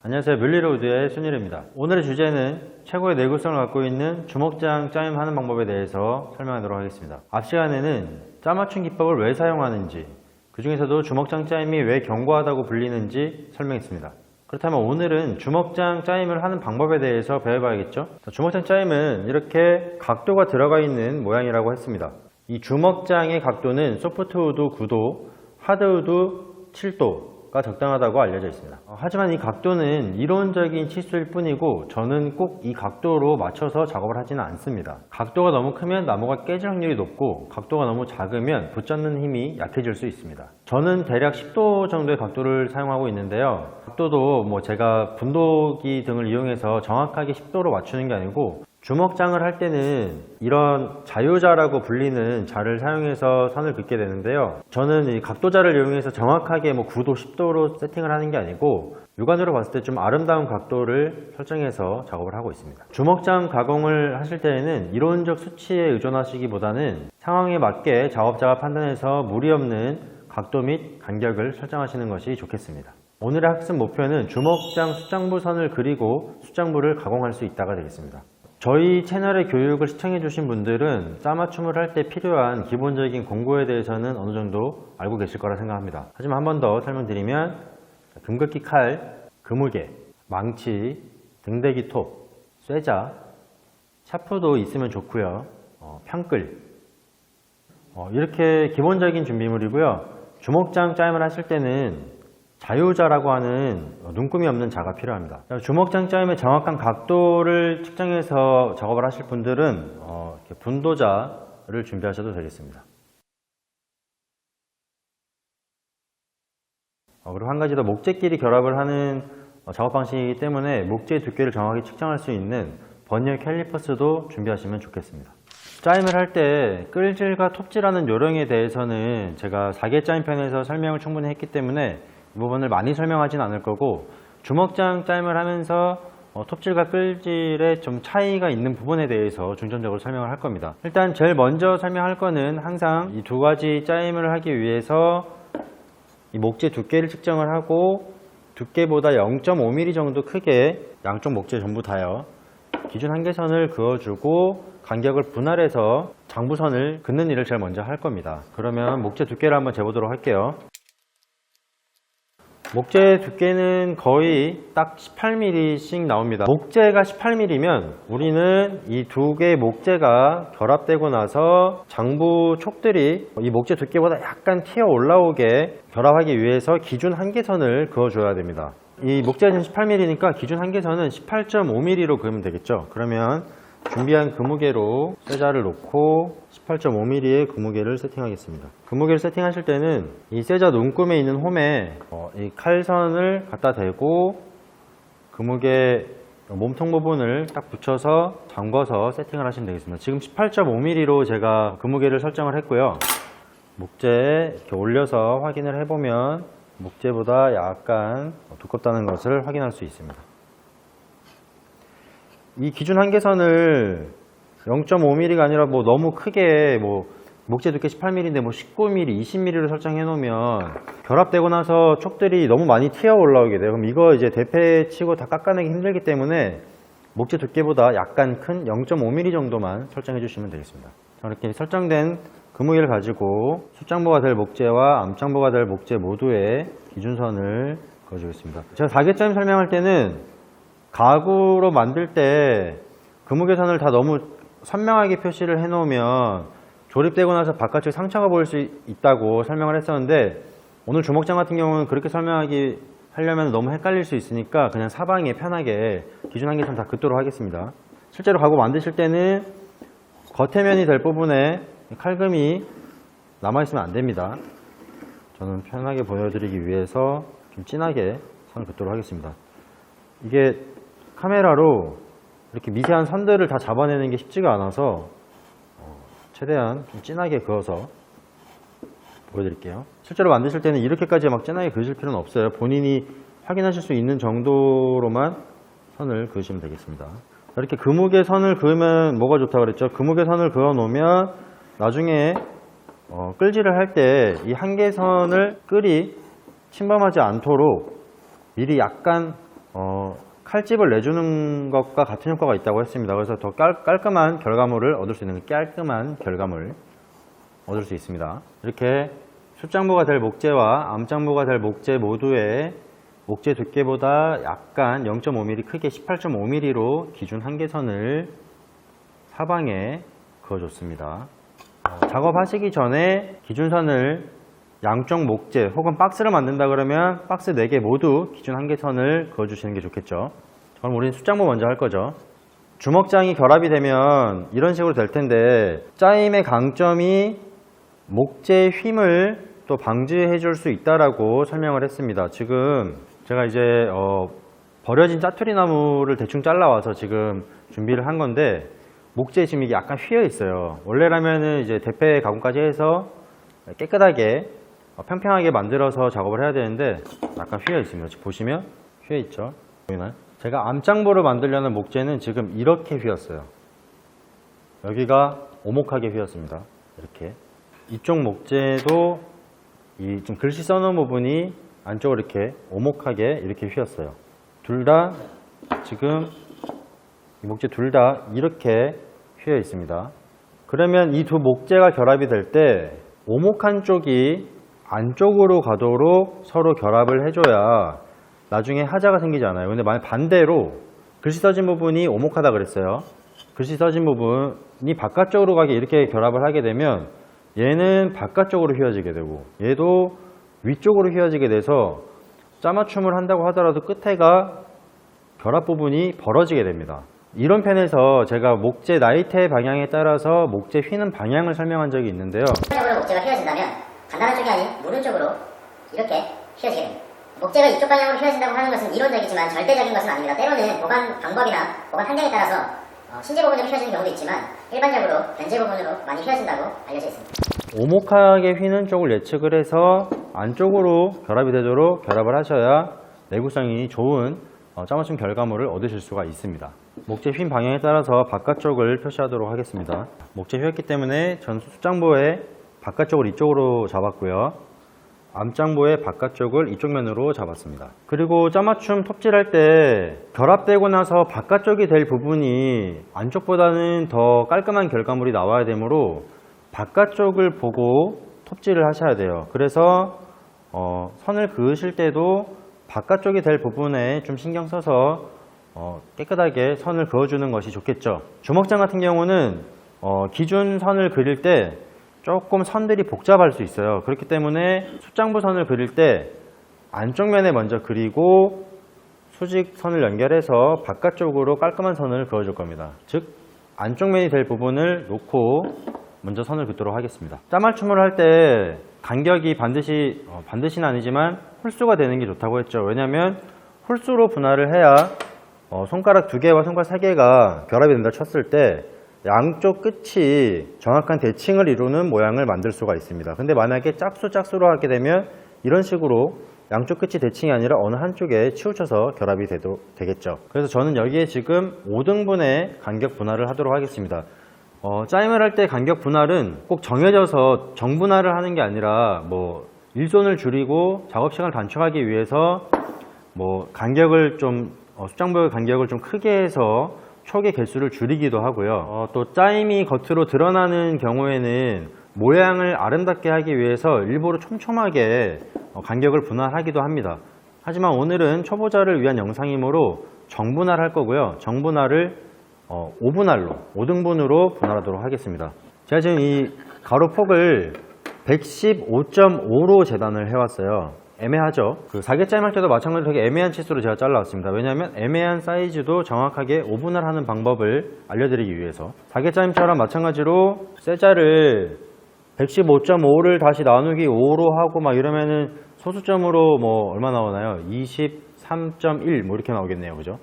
안녕하세요. 물리로드의 순일입니다. 오늘의 주제는 최고의 내구성을 갖고 있는 주먹장 짜임 하는 방법에 대해서 설명하도록 하겠습니다. 앞 시간에는 짜맞춤 기법을 왜 사용하는지, 그 중에서도 주먹장 짜임이 왜 견고하다고 불리는지 설명했습니다. 그렇다면 오늘은 주먹장 짜임을 하는 방법에 대해서 배워봐야겠죠? 주먹장 짜임은 이렇게 각도가 들어가 있는 모양이라고 했습니다. 이 주먹장의 각도는 소프트우드 9도, 하드우드 7도가 적당하다고 알려져 있습니다. 하지만 이 각도는 이론적인 치수일 뿐이고 저는 꼭 이 각도로 맞춰서 작업을 하지는 않습니다. 각도가 너무 크면 나무가 깨질 확률이 높고 각도가 너무 작으면 붙잡는 힘이 약해질 수 있습니다. 저는 대략 10도 정도의 각도를 사용하고 있는데요. 각도도 제가 분도기 등을 이용해서 정확하게 10도로 맞추는 게 아니고 주먹장을 할 때는 이런 자유자라고 불리는 자를 사용해서 선을 긋게 되는데요. 저는 이 각도자를 이용해서 정확하게 9도, 10도로 세팅을 하는 게 아니고 육안으로 봤을 때 좀 아름다운 각도를 설정해서 작업을 하고 있습니다. 주먹장 가공을 하실 때에는 이론적 수치에 의존하시기보다는 상황에 맞게 작업자가 판단해서 무리 없는 각도 및 간격을 설정하시는 것이 좋겠습니다. 오늘의 학습 목표는 주먹장 숫장부 선을 그리고 숫장부를 가공할 수 있다가 되겠습니다. 저희 채널의 교육을 시청해 주신 분들은 짜맞춤을 할 때 필요한 기본적인 공구에 대해서는 어느 정도 알고 계실 거라 생각합니다. 하지만 한 번 더 설명드리면 금극기 칼, 그무개, 망치, 등대기 톱, 쇠자, 샤프도 있으면 좋고요. 평끌, 이렇게 기본적인 준비물이고요. 주먹장 짜임을 하실 때는 자유자라고 하는 눈금이 없는 자가 필요합니다. 주먹장 짜임의 정확한 각도를 측정해서 작업을 하실 분들은 분도자를 준비하셔도 되겠습니다. 그리고 한 가지 더, 목재끼리 결합을 하는 작업 방식이기 때문에 목재의 두께를 정확히 측정할 수 있는 버니어 캘리퍼스도 준비하시면 좋겠습니다. 짜임을 할 때 끌질과 톱질하는 요령에 대해서는 제가 4개 짜임 편에서 설명을 충분히 했기 때문에 이 부분을 많이 설명하진 않을 거고, 주먹장 짜임을 하면서 톱질과 끌질에 좀 차이가 있는 부분에 대해서 중점적으로 설명을 할 겁니다. 일단 제일 먼저 설명할 거는 항상 이 두 가지 짜임을 하기 위해서 이 목재 두께를 측정을 하고 두께보다 0.5mm 정도 크게 양쪽 목재 전부 다요 기준 한계선을 그어주고 간격을 분할해서 장부선을 긋는 일을 제일 먼저 할 겁니다. 그러면 목재 두께를 한번 재보도록 할게요. 목재 두께는 거의 딱 18mm씩 나옵니다. 목재가 18mm면 우리는 이 두 개의 목재가 결합되고 나서 장부 촉들이 이 목재 두께보다 약간 튀어 올라오게 결합하기 위해서 기준 한계선을 그어줘야 됩니다. 이 목재가 18mm니까 기준 한계선은 18.5mm로 그으면 되겠죠. 그러면 준비한 그무개로 쇠자를 놓고 18.5mm의 그무개를 세팅하겠습니다. 그무개를 세팅하실 때는 이 쇠자 눈금에 있는 홈에 이 칼선을 갖다 대고 그무개 몸통 부분을 딱 붙여서 잠궈서 세팅을 하시면 되겠습니다. 지금 18.5mm로 제가 그무개를 설정을 했고요. 목재에 이렇게 올려서 확인을 해보면 목재보다 약간 두껍다는 것을 확인할 수 있습니다. 이 기준 한계선을 0.5mm가 아니라 너무 크게 목재 두께 18mm인데 19mm, 20mm로 설정해 놓으면 결합되고 나서 촉들이 너무 많이 튀어 올라오게 돼요. 그럼 이거 이제 대패 치고 다 깎아내기 힘들기 때문에 목재 두께보다 약간 큰 0.5mm 정도만 설정해 주시면 되겠습니다. 자, 이렇게 설정된 그무기를 가지고 숫장부가 될 목재와 암장부가 될 목재 모두의 기준선을 그어주겠습니다. 제가 4개짜임 설명할 때는 가구로 만들 때 그무개선을 다 너무 선명하게 표시를 해 놓으면 조립되고 나서 바깥쪽에 상처가 보일 수 있다고 설명을 했었는데, 오늘 주먹장 같은 경우는 그렇게 설명하기 하려면 너무 헷갈릴 수 있으니까 그냥 사방에 편하게 기준 한계선 다 긋도록 하겠습니다. 실제로 가구 만드실 때는 겉에면이 될 부분에 칼금이 남아있으면 안 됩니다. 저는 편하게 보여드리기 위해서 좀 진하게 선을 긋도록 하겠습니다. 이게 카메라로 이렇게 미세한 선들을 다 잡아내는 게 쉽지가 않아서 최대한 좀 진하게 그어서 보여드릴게요. 실제로 만드실 때는 이렇게까지 진하게 그으실 필요는 없어요. 본인이 확인하실 수 있는 정도로만 선을 그으시면 되겠습니다. 이렇게 그무개 선을 그으면 뭐가 좋다고 그랬죠? 그무개 선을 그어 놓으면 나중에 끌질을 할 때 이 한계선을 끌이 침범하지 않도록 미리 약간 칼집을 내주는 것과 같은 효과가 있다고 했습니다. 그래서 더 깔끔한 결과물을 얻을 수 있는 깔끔한 결과물 얻을 수 있습니다. 이렇게 숫장부가 될 목재와 암장부가 될 목재 모두의 목재 두께보다 약간 0.5mm 크게 18.5mm로 기준 한계선을 사방에 그어줬습니다. 작업하시기 전에 기준선을 양쪽 목재 혹은 박스를 만든다 그러면 박스 4개 모두 기준 한계선을 그어주시는 게 좋겠죠. 그럼 우리는 숫장부 먼저 할 거죠. 주먹장이 결합이 되면 이런 식으로 될 텐데 짜임의 강점이 목재의 힘을 또 방지해 줄 수 있다라고 설명을 했습니다. 지금 제가 이제 버려진 짜투리 나무를 대충 잘라와서 지금 준비를 한 건데 목재에 지금 이게 약간 휘어 있어요. 원래라면은 이제 대패 가공까지 해서 깨끗하게 평평하게 만들어서 작업을 해야 되는데 약간 휘어 있습니다. 지금 보시면 휘어 있죠. 보이나요? 제가 암장부를 만들려는 목재는 지금 이렇게 휘었어요. 여기가 오목하게 휘었습니다. 이렇게 이쪽 목재도 이 좀 글씨 써놓은 부분이 안쪽으로 이렇게 오목하게 이렇게 휘었어요. 둘 다 지금 이 목재 둘 다 이렇게 휘어 있습니다. 그러면 이 두 목재가 결합이 될 때 오목한 쪽이 안쪽으로 가도록 서로 결합을 해줘야 나중에 하자가 생기지 않아요. 근데 만약 반대로 글씨 써진 부분이 오목하다 그랬어요. 글씨 써진 부분이 바깥쪽으로 가게 이렇게 결합을 하게 되면 얘는 바깥쪽으로 휘어지게 되고 얘도 위쪽으로 휘어지게 돼서 짜맞춤을 한다고 하더라도 끝에가 결합 부분이 벌어지게 됩니다. 이런 편에서 제가 목재 나이테 방향에 따라서 목재 휘는 방향을 설명한 적이 있는데요. 일반적으로 목재가 휘어진다면 간단한 쪽이 아닌 모든 쪽으로 이렇게 휘어지게 됩니다. 목재가 이쪽 방향으로 휘어진다고 하는 것은 이론적이지만 절대적인 것은 아닙니다. 때로는 보관 방법이나 보관 환경에 따라서 신재 부분으로 휘어지는 경우도 있지만 일반적으로 변재 부분으로 많이 휘어진다고 알려져 있습니다. 오목하게 휘는 쪽을 예측을 해서 안쪽으로 결합이 되도록 결합을 하셔야 내구성이 좋은 짜맞춤 결과물을 얻으실 수가 있습니다. 목재 휜 방향에 따라서 바깥쪽을 표시하도록 하겠습니다. 목재 휘었기 때문에 전 숫장부의 바깥쪽을 이쪽으로 잡았고요. 암장부의 바깥쪽을 이쪽 면으로 잡았습니다. 그리고 짜맞춤 톱질할 때 결합되고 나서 바깥쪽이 될 부분이 안쪽보다는 더 깔끔한 결과물이 나와야 되므로 바깥쪽을 보고 톱질을 하셔야 돼요. 그래서 선을 그으실 때도 바깥쪽이 될 부분에 좀 신경 써서 깨끗하게 선을 그어주는 것이 좋겠죠. 주먹장 같은 경우는 기준 선을 그릴 때 조금 선들이 복잡할 수 있어요. 그렇기 때문에 숫장부 선을 그릴 때 안쪽 면에 먼저 그리고 수직 선을 연결해서 바깥쪽으로 깔끔한 선을 그어줄 겁니다. 즉 안쪽 면이 될 부분을 놓고 먼저 선을 긋도록 하겠습니다. 짜맞춤을 할 때 간격이 반드시는 아니지만 홀수가 되는 게 좋다고 했죠. 왜냐하면 홀수로 분할을 해야 손가락 2개와 손가락 3개가 결합이 된다 쳤을 때 양쪽 끝이 정확한 대칭을 이루는 모양을 만들 수가 있습니다. 근데 만약에 짝수로 하게 되면 이런 식으로 양쪽 끝이 대칭이 아니라 어느 한쪽에 치우쳐서 결합이 되겠죠. 그래서 저는 여기에 지금 5등분의 간격 분할을 하도록 하겠습니다. 짜임을 할 때 간격 분할은 꼭 정해져서 정분할을 하는 게 아니라 일손을 줄이고 작업 시간을 단축하기 위해서 간격을 좀 숫장부의 간격을 좀 크게 해서 촉의 개수를 줄이기도 하고요. 또 짜임이 겉으로 드러나는 경우에는 모양을 아름답게 하기 위해서 일부러 촘촘하게 간격을 분할하기도 합니다. 하지만 오늘은 초보자를 위한 영상이므로 정분할 할 거고요. 정분할을 5분할로 5등분으로 분할하도록 하겠습니다. 제가 지금 이 가로 폭을 115.5로 재단을 해왔어요. 애매하죠. 그 사계짜임 할 때도 마찬가지로 되게 애매한 치수로 제가 잘라왔습니다. 왜냐하면 애매한 사이즈도 정확하게 5분할 하는 방법을 알려드리기 위해서. 사계짜임처럼 마찬가지로 쇠자를 115.5를 다시 나누기 5로 하고 이러면은 소수점으로 얼마 나오나요? 23.1 이렇게 나오겠네요. 그죠?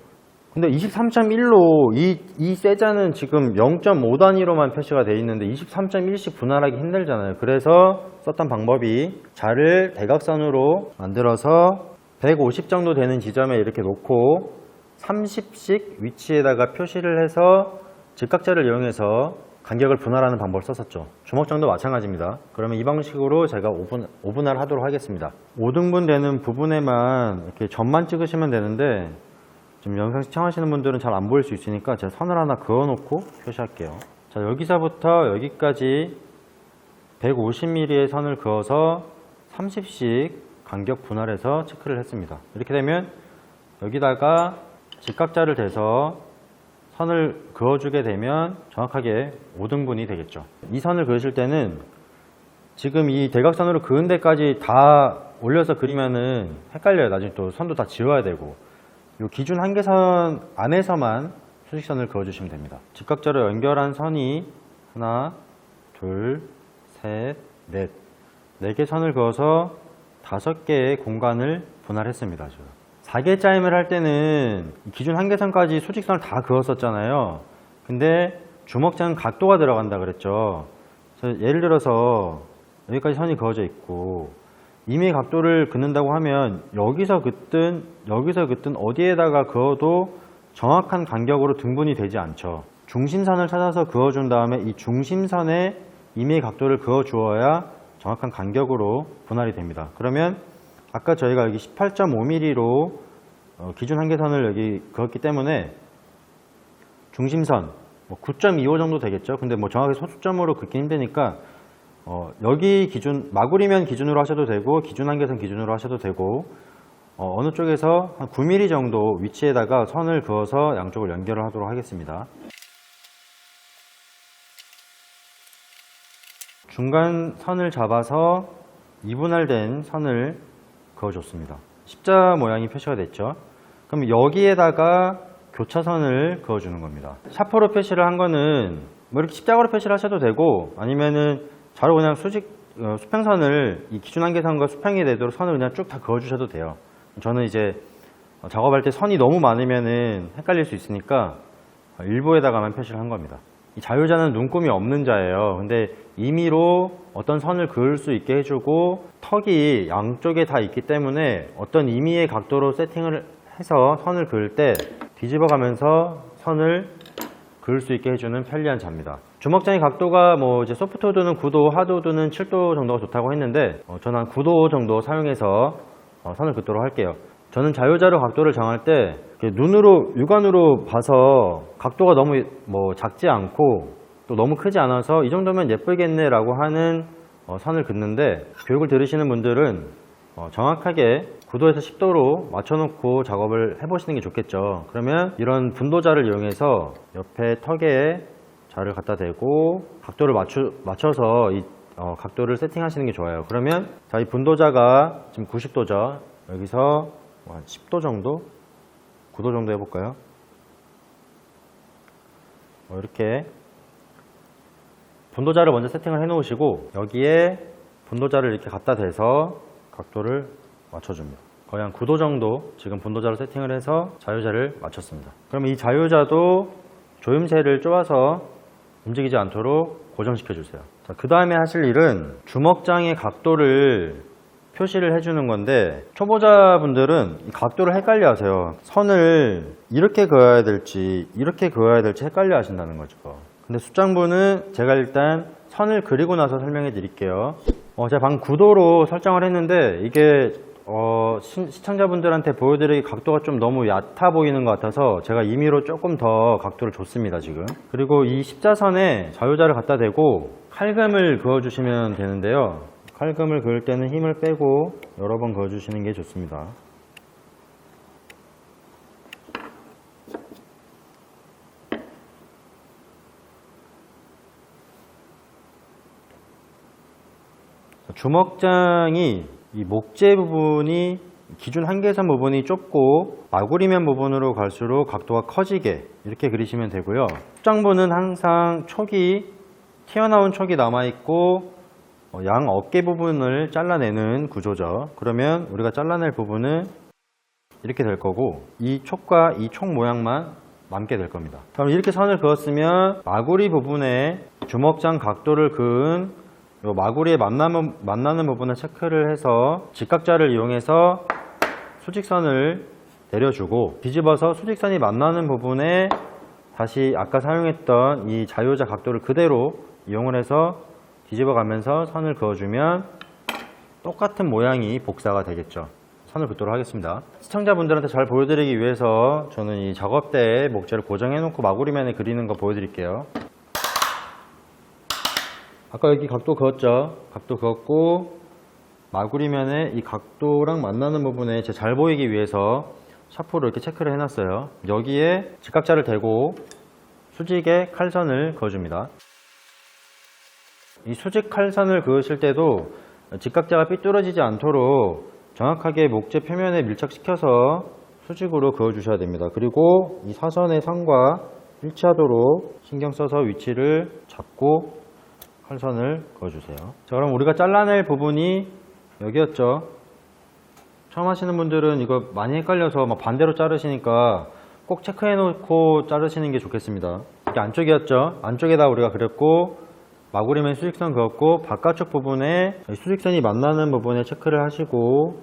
근데 23.1로 이 쇠자는 지금 0.5 단위로만 표시가 되어 있는데 23.1씩 분할하기 힘들잖아요. 그래서 썼던 방법이 자를 대각선으로 만들어서 150 정도 되는 지점에 이렇게 놓고 30씩 위치에다가 표시를 해서 직각자를 이용해서 간격을 분할하는 방법을 썼었죠. 주먹장도 마찬가지입니다. 그러면 이 방식으로 제가 5분할 하도록 하겠습니다. 5등분 되는 부분에만 이렇게 점만 찍으시면 되는데 지금 영상 시청하시는 분들은 잘 안 보일 수 있으니까 제가 선을 하나 그어놓고 표시할게요. 자, 여기서부터 여기까지 150mm의 선을 그어서 30씩 간격 분할해서 체크를 했습니다. 이렇게 되면 여기다가 직각자를 대서 선을 그어주게 되면 정확하게 5등분이 되겠죠. 이 선을 그으실 때는 지금 이 대각선으로 그은 데까지 다 올려서 그리면은 헷갈려요. 나중에 또 선도 다 지워야 되고, 이 기준 한계선 안에서만 수직선을 그어주시면 됩니다. 직각자로 연결한 선이 하나, 둘, 셋, 넷, 4개 선을 그어서 5개의 공간을 분할했습니다. 4개 짜임을 할 때는 기준 한계선까지 수직선을 다 그었었잖아요. 근데 주먹장 각도가 들어간다 그랬죠. 그래서 예를 들어서 여기까지 선이 그어져 있고 임의 각도를 긋는다고 하면 여기서 긋든 어디에다가 그어도 정확한 간격으로 등분이 되지 않죠. 중심선을 찾아서 그어준 다음에 이 중심선에 임의 각도를 그어 주어야 정확한 간격으로 분할이 됩니다. 그러면 아까 저희가 여기 18.5mm로 기준 한계선을 여기 그었기 때문에 중심선 9.25 정도 되겠죠. 근데 뭐 정확히 소수점으로 긋기 힘드니까 여기 기준, 마구리면 기준으로 하셔도 되고 기준 한계선 기준으로 하셔도 되고 어느 쪽에서 한 9mm 정도 위치에다가 선을 그어서 양쪽을 연결을 하도록 하겠습니다. 중간 선을 잡아서 2분할된 선을 그어줬습니다. 십자 모양이 표시가 됐죠. 그럼 여기에다가 교차선을 그어주는 겁니다. 샤프로 표시를 한 거는 뭐 이렇게 십자가로 표시를 하셔도 되고 아니면은 바로 그냥 수평선을 이 기준 한계선과 수평이 되도록 선을 그냥 쭉 다 그어주셔도 돼요. 저는 이제 작업할 때 선이 너무 많으면은 헷갈릴 수 있으니까 일부에다가만 표시를 한 겁니다. 이 자유자는 눈금이 없는 자예요. 근데 임의로 어떤 선을 그을 수 있게 해주고 턱이 양쪽에 다 있기 때문에 어떤 임의의 각도로 세팅을 해서 선을 그을 때 뒤집어 가면서 선을 그을 수 있게 해주는 편리한 자입니다. 주먹장의 각도가 뭐 이제 소프트우드는 9도, 하드우드는 7도 정도가 좋다고 했는데 저는 한 9도 정도 사용해서 선을 긋도록 할게요. 저는 자유자로 각도를 정할 때 눈으로 육안으로 봐서 각도가 너무 뭐 작지 않고 또 너무 크지 않아서 이 정도면 예쁘겠네 라고 하는 선을 긋는데, 교육을 들으시는 분들은 정확하게 9도에서 10도로 맞춰놓고 작업을 해보시는 게 좋겠죠. 그러면 이런 분도자를 이용해서 옆에 턱에 자를 갖다 대고 각도를 맞춰서 이 각도를 세팅하시는 게 좋아요. 그러면 자, 이 분도자가 지금 90도죠. 여기서 한 10도 정도? 9도 정도 해볼까요? 이렇게 분도자를 먼저 세팅을 해 놓으시고 여기에 분도자를 이렇게 갖다 대서 각도를 맞춰줍니다. 거의 한 9도 정도 지금 분도자로 세팅을 해서 자유자를 맞췄습니다. 그럼 이 자유자도 조임새를 쪼아서 움직이지 않도록 고정시켜 주세요. 그 다음에 하실 일은 주먹장의 각도를 표시를 해주는 건데, 초보자분들은 이 각도를 헷갈려 하세요. 선을 이렇게 그어야 될지 이렇게 그어야 될지 헷갈려 하신다는 거죠. 근데 숫장부는 제가 일단 선을 그리고 나서 설명해 드릴게요. 제가 방금 9도로 설정을 했는데 이게 시청자분들한테 보여드리기 각도가 좀 너무 얕아 보이는 것 같아서 제가 임의로 조금 더 각도를 줬습니다 지금. 그리고 이 십자선에 자유자를 갖다 대고 칼금을 그어주시면 되는데요, 칼금을 그을 때는 힘을 빼고 여러 번 그어주시는 게 좋습니다. 주먹장이 이 목재 부분이 기준 한계선 부분이 좁고 마구리면 부분으로 갈수록 각도가 커지게 이렇게 그리시면 되고요. 숫장부는 항상 튀어나온 촉이 남아있고 양 어깨 부분을 잘라내는 구조죠. 그러면 우리가 잘라낼 부분은 이렇게 될 거고 이 촉과 이 촉 모양만 남게 될 겁니다. 그럼 이렇게 선을 그었으면 마구리 부분에 주먹장 각도를 그은 요 마구리에 만나는 부분을 체크를 해서 직각자를 이용해서 수직선을 내려주고 뒤집어서 수직선이 만나는 부분에 다시 아까 사용했던 이 자유자 각도를 그대로 이용을 해서 뒤집어 가면서 선을 그어주면 똑같은 모양이 복사가 되겠죠. 선을 긋도록 하겠습니다. 시청자분들한테 잘 보여드리기 위해서 저는 이 작업대에 목재를 고정해 놓고 마구리면에 그리는 거 보여드릴게요. 아까 여기 각도 그었죠? 각도 그었고 마구리면에 이 각도랑 만나는 부분에 제 잘 보이기 위해서 샤프로 이렇게 체크를 해놨어요. 여기에 직각자를 대고 수직에 칼선을 그어줍니다. 이 수직 칼선을 그으실 때도 직각자가 삐뚤어지지 않도록 정확하게 목재 표면에 밀착시켜서 수직으로 그어주셔야 됩니다. 그리고 이 사선의 선과 일치하도록 신경 써서 위치를 잡고 칼선을 그어주세요. 자, 그럼 우리가 잘라낼 부분이 여기였죠. 처음 하시는 분들은 이거 많이 헷갈려서 막 반대로 자르시니까 꼭 체크해 놓고 자르시는 게 좋겠습니다. 이게 안쪽이었죠. 안쪽에다 우리가 그렸고 마구리면 수직선 그었고 바깥쪽 부분에 수직선이 만나는 부분에 체크를 하시고,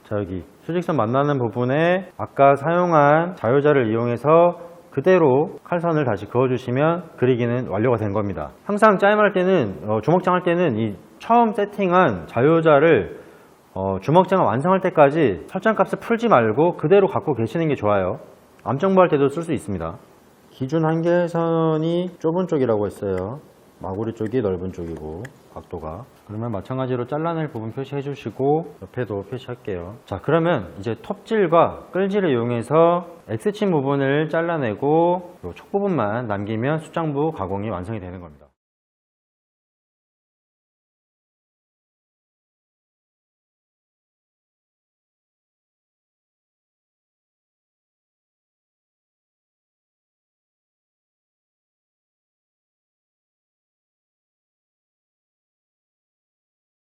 자, 여기 수직선 만나는 부분에 아까 사용한 자유자를 이용해서 그대로 칼선을 다시 그어주시면 그리기는 완료가 된 겁니다. 항상 짜임할 때는 주먹장 할 때는 이 처음 세팅한 자유자를 주먹장을 완성할 때까지 설정값을 풀지 말고 그대로 갖고 계시는 게 좋아요. 암정보 할 때도 쓸 수 있습니다. 기준 한계선이 좁은 쪽이라고 했어요. 마구리 쪽이 넓은 쪽이고 각도가. 그러면 마찬가지로 잘라낼 부분 표시해 주시고 옆에도 표시할게요. 자, 그러면 이제 톱질과 끌질을 이용해서 X침 부분을 잘라내고 이 촉 부분만 남기면 숫장부 가공이 완성이 되는 겁니다.